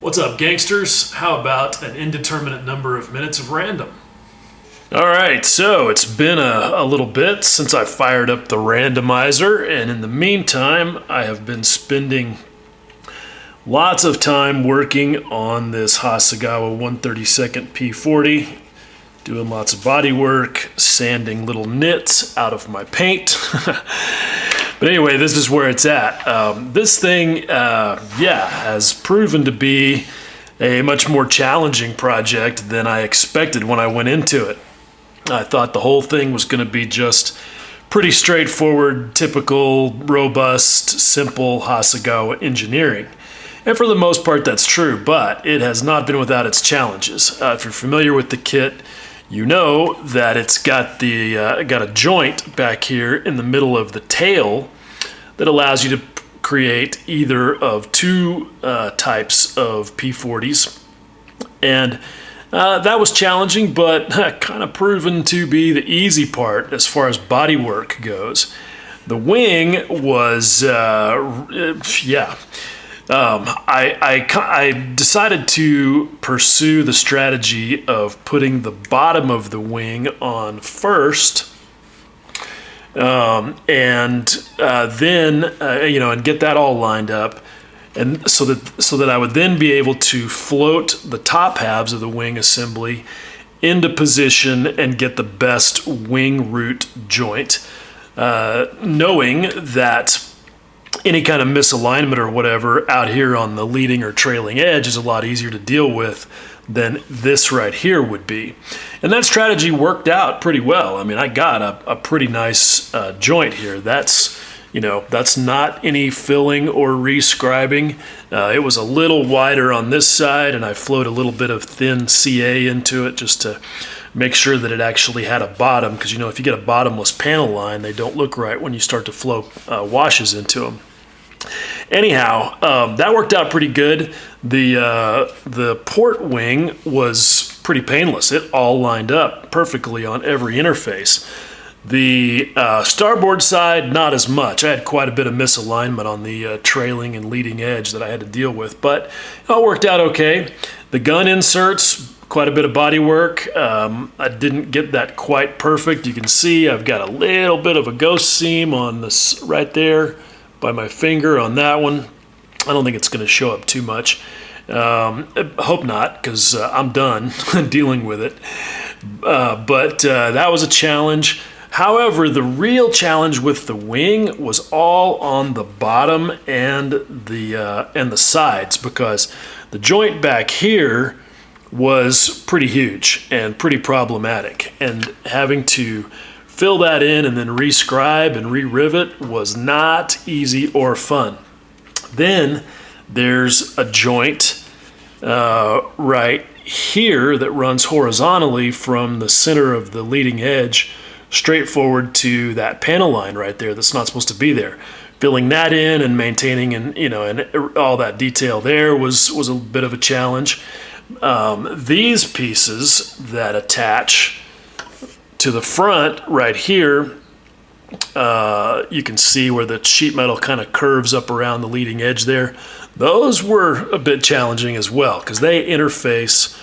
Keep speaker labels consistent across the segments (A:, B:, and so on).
A: What's up, gangsters? How about an indeterminate number of minutes of random?
B: All right, so it's been a little bit since I fired up the randomizer, and in the meantime, I have been spending lots of time working on this Hasegawa 132nd P40, doing lots of body work, sanding little nits out of my paint. But anyway, this is where it's at. This thing, has proven to be a much more challenging project than I expected when I went into it. I thought the whole thing was going to be just pretty straightforward, typical, robust, simple Hasegawa engineering. And for the most part, that's true, but it has not been without its challenges. If you're familiar with the kit, you know that it's got a joint back here in the middle of the tail that allows you to create either of two types of P40s. And that was challenging, but kind of proven to be the easy part as far as body work goes. The wing was, I decided to pursue the strategy of putting the bottom of the wing on first, and get that all lined up, and so that I would then be able to float the top halves of the wing assembly into position and get the best wing root joint, knowing that any kind of misalignment or whatever out here on the leading or trailing edge is a lot easier to deal with than this right here would be. And that strategy worked out pretty well. I mean, I got a pretty nice joint here. That's not any filling or rescribing. It was a little wider on this side, and I flowed a little bit of thin CA into it just to make sure that it actually had a bottom, because if you get a bottomless panel line, they don't look right when you start to flow washes into them. Anyhow, that worked out pretty good. The port wing was pretty painless. It all lined up perfectly on every interface. The starboard side, not as much. I had quite a bit of misalignment on the trailing and leading edge that I had to deal with, but it all worked out okay. The gun inserts, quite a bit of body work. I didn't get that quite perfect. You can see I've got a little bit of a ghost seam on this right there by my finger on that one. I don't think it's going to show up too much. I hope not, because I'm done dealing with it. But that was a challenge. However, the real challenge with the wing was all on the bottom and the sides, because the joint back here was pretty huge and pretty problematic, and having to fill that in and then rescribe and re-rivet was not easy or fun. Then there's a joint right here that runs horizontally from the center of the leading edge straight forward to that panel line right there that's not supposed to be there. Filling that in and maintaining and all that detail there was a bit of a challenge. These pieces that attach to the front right here, you can see where the sheet metal kind of curves up around the leading edge there. Those were a bit challenging as well, because they interface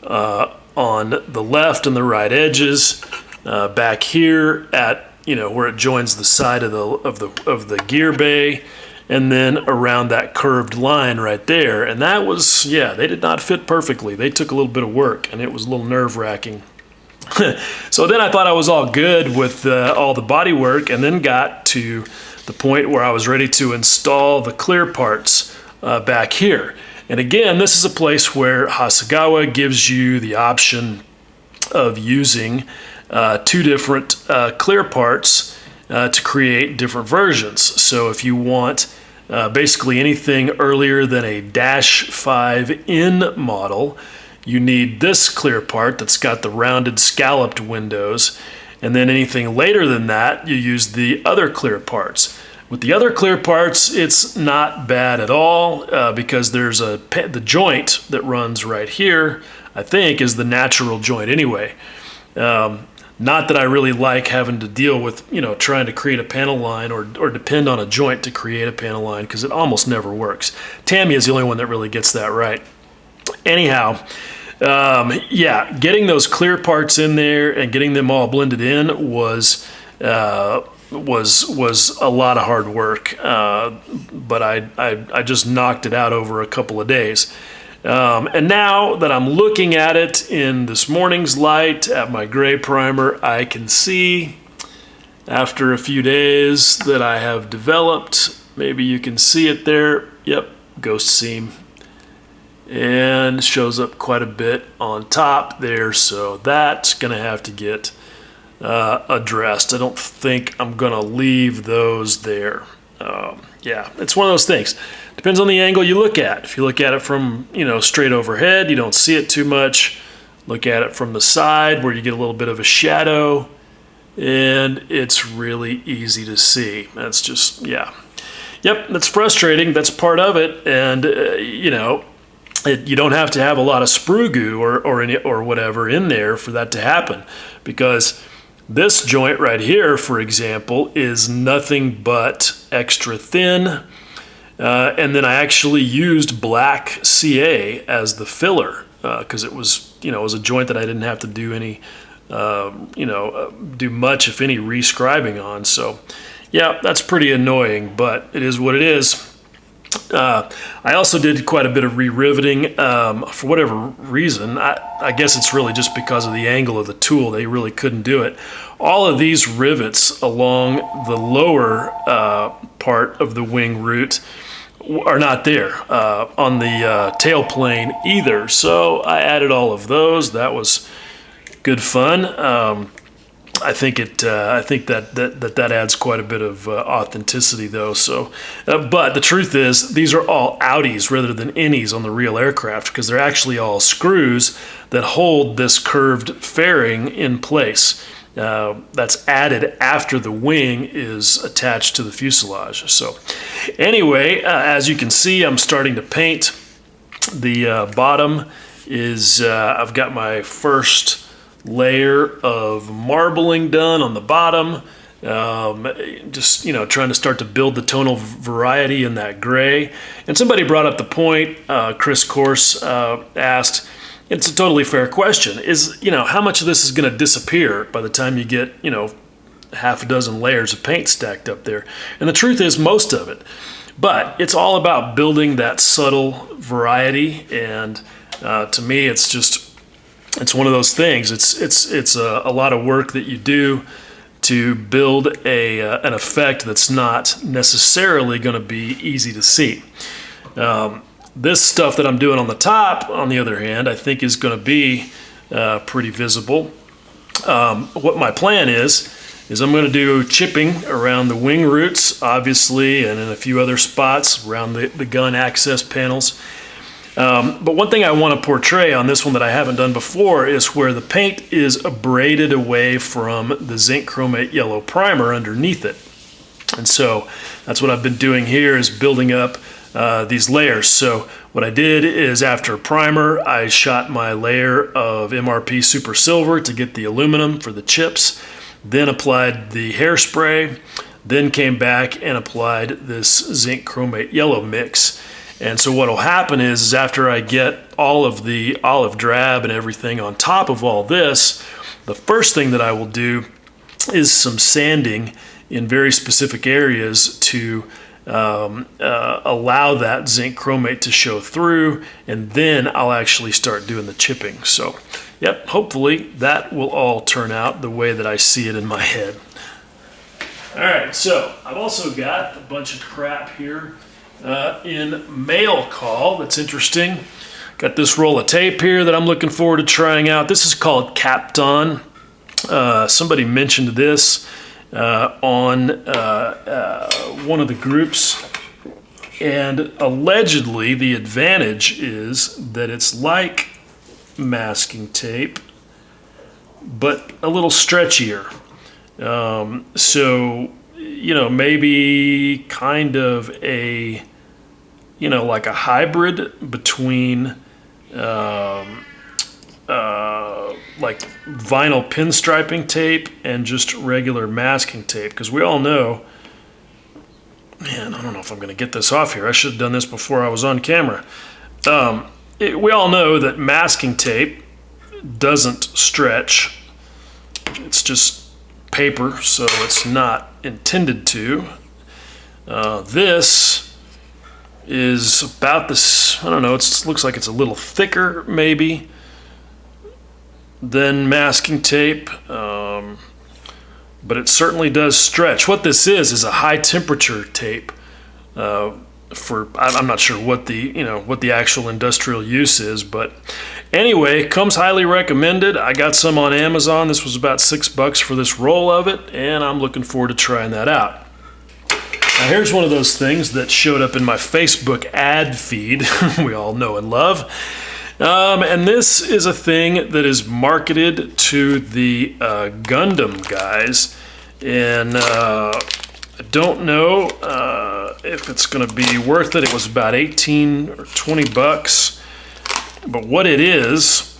B: on the left and the right edges, back here at where it joins the side of the gear bay, and then around that curved line right there. And that was, they did not fit perfectly. They took a little bit of work, and it was a little nerve-wracking. So then I thought I was all good with all the body work, and then got to the point where I was ready to install the clear parts back here. And again, this is a place where Hasegawa gives you the option of using two different clear parts to create different versions. So if you want basically anything earlier than a -5N model, you need this clear part that's got the rounded scalloped windows, and then anything later than that, you use the other clear parts. With the other clear parts, it's not bad at all, because there's the joint that runs right here, I think, is the natural joint anyway. Not that I really like having to deal with, trying to create a panel line or depend on a joint to create a panel line, because it almost never works. Tammy is the only one that really gets that right. Anyhow, yeah, getting those clear parts in there and getting them all blended in was a lot of hard work, but I just knocked it out over a couple of days. And now that I'm looking at it in this morning's light at my gray primer, I can see after a few days that I have developed, maybe you can see it there, yep, ghost seam, and shows up quite a bit on top there, so that's gonna have to get addressed. I don't think I'm gonna leave those there. Yeah, it's one of those things. Depends on the angle you look at. If you look at it from, straight overhead, you don't see it too much. Look at it from the side where you get a little bit of a shadow, and it's really easy to see. That's just, yeah. Yep, that's frustrating. That's part of it, and you don't have to have a lot of sprue goo or whatever in there for that to happen, because this joint right here, for example, is nothing but extra thin, and then I actually used black CA as the filler because it was a joint that I didn't have to do any do much, if any, rescribing on. So yeah, that's pretty annoying, but it is what it is. I also did quite a bit of re-riveting for whatever reason. I guess it's really just because of the angle of the tool. They really couldn't do it. All of these rivets along the lower part of the wing root are not there on the tail plane either. So I added all of those. That was good fun. I think that adds quite a bit of authenticity, though. So, but the truth is, these are all outies rather than innies on the real aircraft, because they're actually all screws that hold this curved fairing in place. That's added after the wing is attached to the fuselage. So, anyway, as you can see, I'm starting to paint. The bottom is I've got my first layer of marbling done on the bottom, just trying to start to build the tonal variety in that gray. And somebody brought up the point, Chris Course asked, it's a totally fair question, is how much of this is going to disappear by the time you get half a dozen layers of paint stacked up there? And the truth is, most of it. But it's all about building that subtle variety, and to me it's one of those things. It's a lot of work that you do to build an effect that's not necessarily going to be easy to see. This stuff that I'm doing on the top, on the other hand, I think is going to be pretty visible. What my plan is I'm going to do chipping around the wing roots, obviously, and in a few other spots around the gun access panels. But one thing I want to portray on this one that I haven't done before is where the paint is abraded away from the zinc chromate yellow primer underneath it. And so that's what I've been doing here, is building up these layers. So what I did is, after primer, I shot my layer of MRP Super Silver to get the aluminum for the chips, then applied the hairspray, then came back and applied this zinc chromate yellow mix. And so what will happen is after I get all of the olive drab and everything on top of all this, the first thing that I will do is some sanding in very specific areas to allow that zinc chromate to show through, and then I'll actually start doing the chipping. So, yep, hopefully that will all turn out the way that I see it in my head. All right, so I've also got a bunch of crap here in mail call that's interesting. Got this roll of tape here that I'm looking forward to trying out. This is called Kapton. Somebody mentioned this on one of the groups, and allegedly the advantage is that it's like masking tape, but a little stretchier. So maybe kind of a like a hybrid between like vinyl pinstriping tape and just regular masking tape, because we all know, man, I don't know if I'm going to get this off here. I should have done this before I was on camera. we all know that masking tape doesn't stretch. It's just paper, so it's not intended to. This is about this, I don't know, it looks like it's a little thicker maybe than masking tape, but it certainly does stretch. What this is a high temperature tape. I'm not sure what the actual industrial use is, but anyway, comes highly recommended. I got some on Amazon. This was about $6 for this roll of it, and I'm looking forward to trying that out. Now here's one of those things that showed up in my Facebook ad feed we all know and love. And this is a thing that is marketed to the Gundam guys, and I don't know if it's going to be worth it. It was about 18 or 20 bucks. But what it is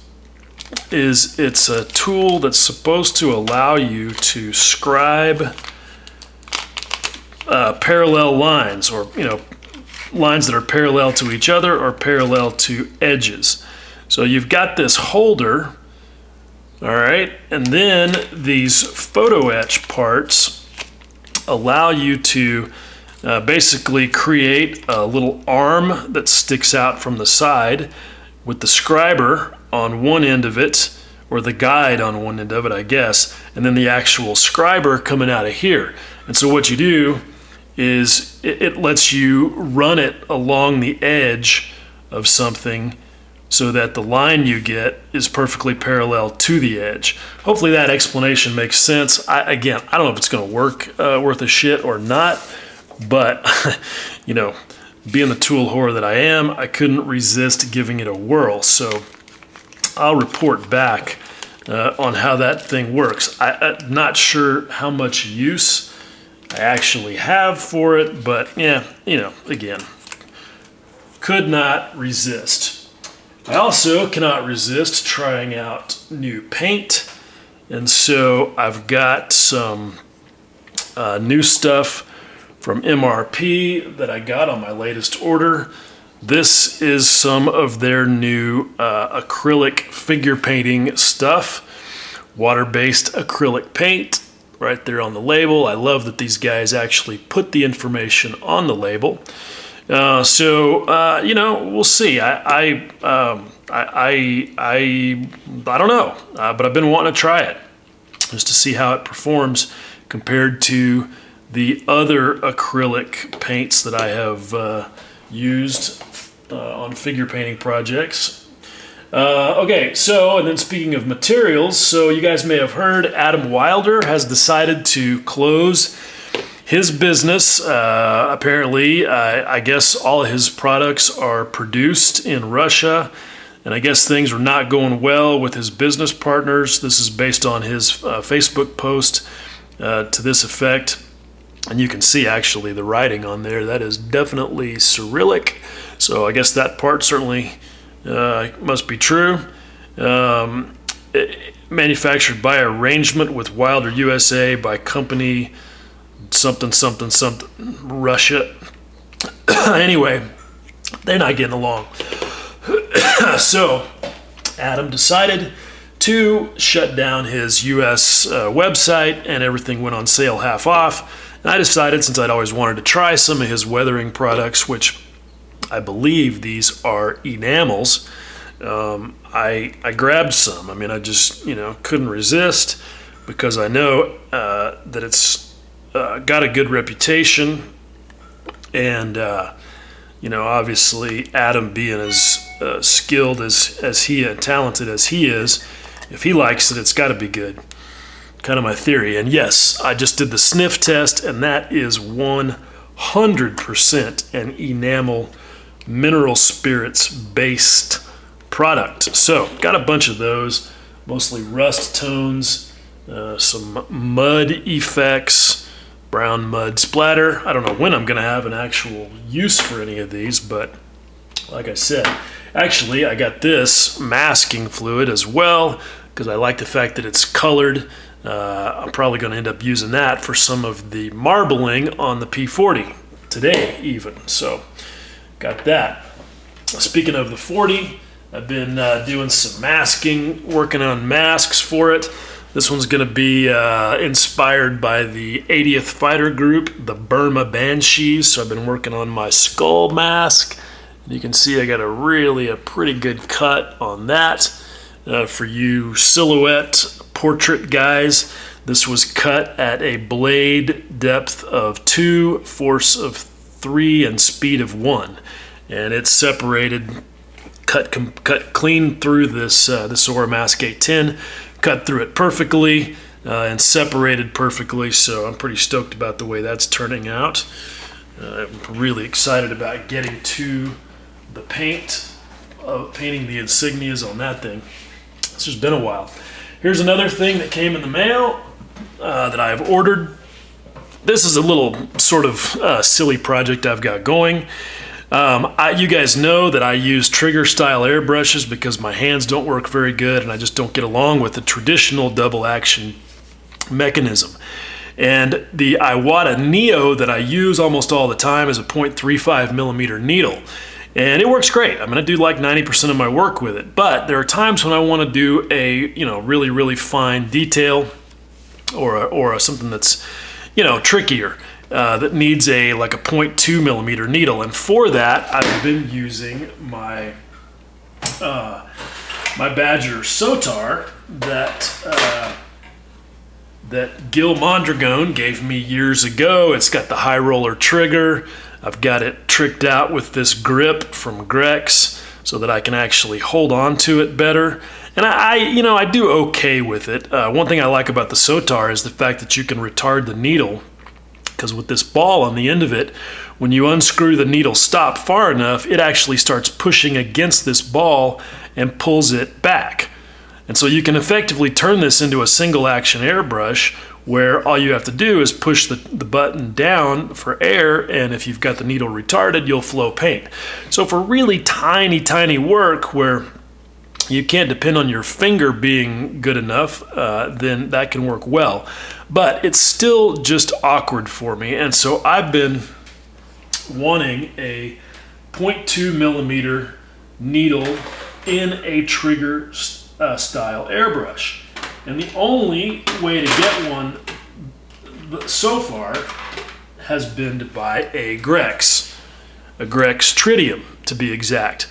B: it's a tool that's supposed to allow you to scribe parallel lines, or lines that are parallel to each other or parallel to edges. So you've got this holder, all right, and then these photo etch parts allow you to basically create a little arm that sticks out from the side with the scriber on one end of it, or the guide on one end of it, I guess, and then the actual scriber coming out of here. And so what you do is it lets you run it along the edge of something so that the line you get is perfectly parallel to the edge. Hopefully that explanation makes sense. I don't know if it's going to work worth a shit or not, but being the tool whore that I am, I couldn't resist giving it a whirl. So I'll report back on how that thing works. I'm not sure how much use I actually have for it, but yeah, again, could not resist. I also cannot resist trying out new paint, and so I've got some new stuff from MRP that I got on my latest order. This is some of their new acrylic figure painting stuff, water-based acrylic paint, right there on the label. I love that these guys actually put the information on the label. So we'll see. I don't know, but I've been wanting to try it just to see how it performs compared to the other acrylic paints that I have used on figure painting projects. Okay, so, and then speaking of materials, so you guys may have heard Adam Wilder has decided to close his business. Apparently, I guess all of his products are produced in Russia, and I guess things are not going well with his business partners. This is based on his Facebook post to this effect. And you can see actually the writing on there. That is definitely Cyrillic. So I guess that part certainly must be true. Manufactured by arrangement with Wilder USA by company something Russia. Anyway, they're not getting along. So Adam decided to shut down his US website, and everything went on sale half off. And I decided, since I'd always wanted to try some of his weathering products, which I believe these are enamels, I grabbed some. I mean, I just couldn't resist, because I know that it's got a good reputation, and obviously Adam, being as skilled as he and talented as he is, if he likes it, it's got to be good. Kind of my theory. And yes, I just did the sniff test, and that is 100% an enamel mineral spirits based product. So got a bunch of those, mostly rust tones, some mud effects, brown mud splatter. I don't know when I'm going to have an actual use for any of these, but like I said, actually I got this masking fluid as well, because I like the fact that it's colored. I'm probably going to end up using that for some of the marbling on the P40 today even. So got that. Speaking of the 40, I've been doing some masking, working on masks for it. This one's going to be inspired by the 80th Fighter Group, the Burma Banshees. So I've been working on my skull mask. And you can see I got a pretty good cut on that. For you silhouette portrait guys, this was cut at a blade depth of 2, force of 3, and speed of 1. And it's separated, cut clean through this Aura Mask 810, cut through it perfectly and separated perfectly. So I'm pretty stoked about the way that's turning out. I'm really excited about getting to the paint, painting the insignias on that thing. It's just been a while. Here's another thing that came in the mail that I've ordered. This is a little sort of silly project I've got going. You guys know that I use trigger style airbrushes because my hands don't work very good and I just don't get along with the traditional double action mechanism. And the Iwata Neo that I use almost all the time is a 0.35 millimeter needle. And it works great. I'm going to do like 90% of my work with it. But there are times when I want to do a, really, really fine detail or something that's, trickier, that needs like a 0.2 millimeter needle. And for that, I've been using my my Badger Sotar that Gil Mondragon gave me years ago. It's got the high roller trigger. I've got it tricked out with this grip from Grex so that I can actually hold on to it better. And I do okay with it. One thing I like about the Sotar is the fact that you can retard the needle, because with this ball on the end of it, when you unscrew the needle stop far enough, it actually starts pushing against this ball and pulls it back. And so you can effectively turn this into a single action airbrush where all you have to do is push the button down for air, and if you've got the needle retarded, you'll flow paint. So for really tiny work where you can't depend on your finger being good enough, then that can work well. But it's still just awkward for me, and so I've been wanting a 0.2 millimeter needle in a trigger style airbrush. And the only way to get one so far has been to buy a Grex Tritium to be exact.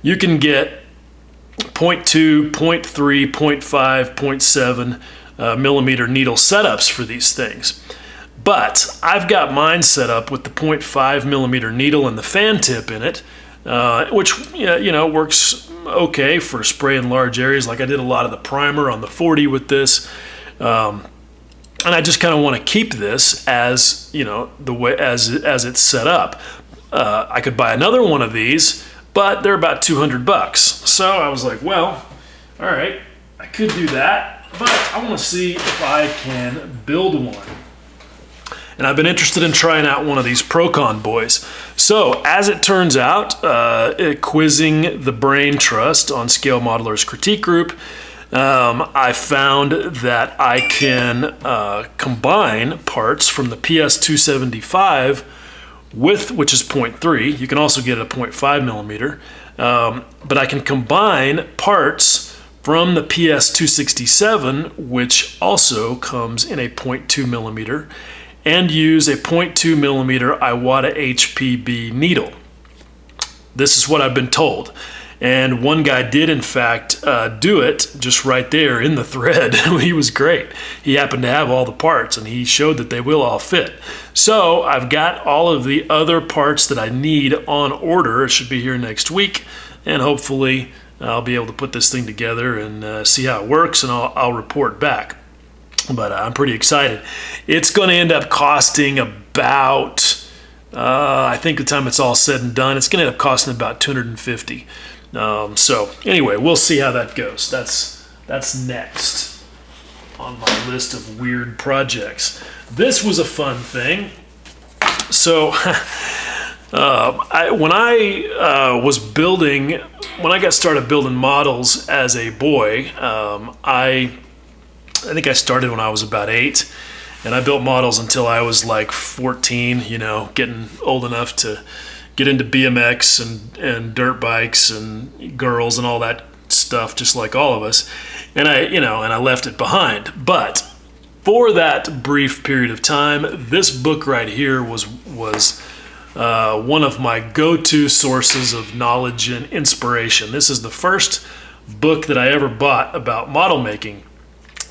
B: You can get 0.2, 0.3, 0.5, 0.7 millimeter needle setups for these things. But I've got mine set up with the 0.5 millimeter needle and the fan tip in it, which works okay for spraying large areas. Like I did a lot of the primer on the 40 with this, and I just kind of want to keep this as the way as it's set up. I could buy another one of these, but they're about $200. So I was like, well, all right, I could do that, but I want to see if I can build one. And I've been interested in trying out one of these Proccon boys. So as it turns out, quizzing the brain trust on Scale Modeler's critique group, I found that I can combine parts from the PS275 which is 0.3. You can also get a 0.5 millimeter, but I can combine parts from the PS267, which also comes in a 0.2 millimeter, and use a 0.2 millimeter Iwata HPB needle. This is what I've been told. And one guy did, in fact, do it just right there in the thread. He was great. He happened to have all the parts, and he showed that they will all fit. So I've got all of the other parts that I need on order. It should be here next week, and hopefully I'll be able to put this thing together and see how it works, and I'll report back. But I'm pretty excited. It's going to end up costing about, I think the time it's all said and done, it's going to end up costing about $250. So anyway, we'll see how that goes. That's next on my list of weird projects. This was a fun thing. So when I got started building models as a boy, I think I started when I was about 8, and I built models until I was like 14, getting old enough to get into BMX and dirt bikes and girls and all that stuff, just like all of us. And I left it behind. But for that brief period of time, this book right here was one of my go-to sources of knowledge and inspiration. This is the first book that I ever bought about model making.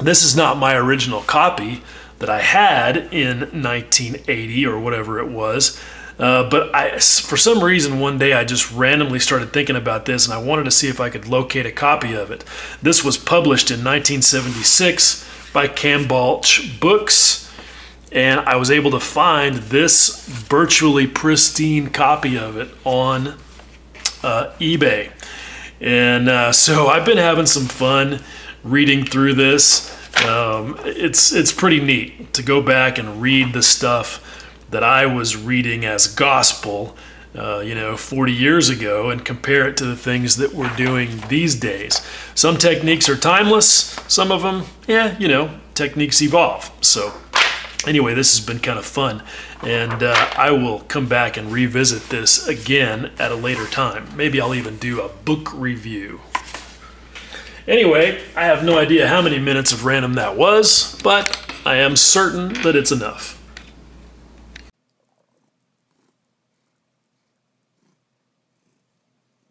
B: This is not my original copy that I had in 1980 or whatever it was. But for some reason, one day I just randomly started thinking about this, and I wanted to see if I could locate a copy of it. This was published in 1976 by Cambalch Books, and I was able to find this virtually pristine copy of it on eBay. And so I've been having some fun reading through this. It's pretty neat to go back and read the stuff that I was reading as gospel, 40 years ago, and compare it to the things that we're doing these days. Some techniques are timeless. Some of them, techniques evolve. So anyway, this has been kind of fun, and I will come back and revisit this again at a later time. Maybe I'll even do a book review. Anyway, I have no idea how many minutes of random that was, but I am certain that it's enough.